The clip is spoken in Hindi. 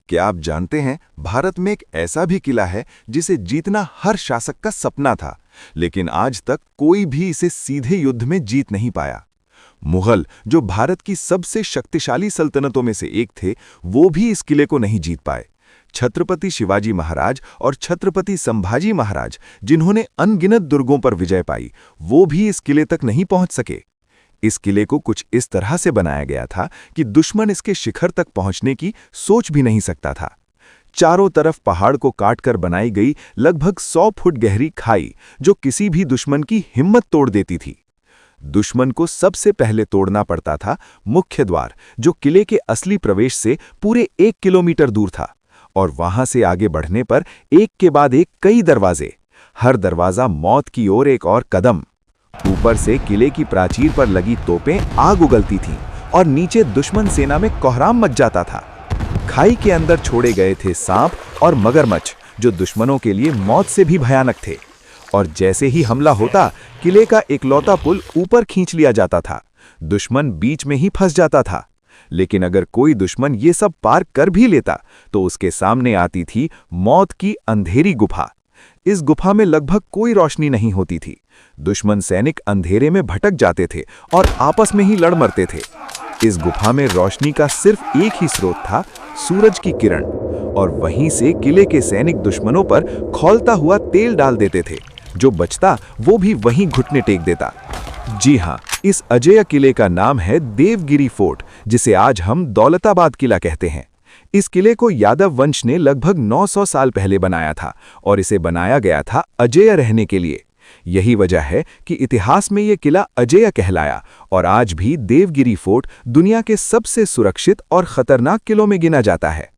क्या आप जानते हैं, भारत में एक ऐसा भी किला है जिसे जीतना हर शासक का सपना था, लेकिन आज तक कोई भी इसे सीधे युद्ध में जीत नहीं पाया। मुगल, जो भारत की सबसे शक्तिशाली सल्तनतों में से एक थे, वो भी इस किले को नहीं जीत पाए। छत्रपति शिवाजी महाराज और छत्रपति संभाजी महाराज, जिन्होंने अनगिनत दुर्गों पर विजय पाई, वो भी इस किले तक नहीं पहुंच सके। इस किले को कुछ इस तरह से बनाया गया था कि दुश्मन इसके शिखर तक पहुंचने की सोच भी नहीं सकता था। चारों तरफ पहाड़ को काटकर बनाई गई लगभग 100 फुट गहरी खाई, जो किसी भी दुश्मन की हिम्मत तोड़ देती थी। दुश्मन को सबसे पहले तोड़ना पड़ता था मुख्य द्वार, जो किले के असली प्रवेश से पूरे 1 किलोमीटर दूर था, और वहां से आगे बढ़ने पर एक के बाद एक कई दरवाजे, हर दरवाजा मौत की ओर एक और कदम। ऊपर से किले की प्राचीर पर लगी तोपें आग उगलती थीं और नीचे दुश्मन सेना में कोहराम मच जाता था। खाई के अंदर छोड़े गए थे सांप और मगरमच्छ, जो दुश्मनों के लिए मौत से भी भयानक थे। और जैसे ही हमला होता, किले का इकलौता पुल ऊपर खींच लिया जाता था। दुश्मन बीच में ही फंस जाता था। लेकिन अगर कोई दुश्मन ये सब पार कर भी लेता, तो उसके सामने आती थी मौत की अंधेरी गुफा। इस गुफा में लगभग कोई रोशनी नहीं होती थी। दुश्मन सैनिक अंधेरे में भटक जाते थे और आपस में ही लड़ मरते थे। इस गुफा में रोशनी का सिर्फ एक ही स्रोत था, सूरज की किरण, और वहीं से किले के सैनिक दुश्मनों पर खौलता हुआ तेल डाल देते थे। जो बचता वो भी वहीं घुटने टेक देता। जी हाँ, इस अजेय किले का नाम है देवगिरी फोर्ट, जिसे आज हम दौलताबाद किला कहते हैं। इस किले को यादव वंश ने लगभग 900 साल पहले बनाया था, और इसे बनाया गया था अजेय रहने के लिए। यही वजह है कि इतिहास में यह किला अजेय कहलाया, और आज भी देवगिरी फोर्ट दुनिया के सबसे सुरक्षित और खतरनाक किलों में गिना जाता है।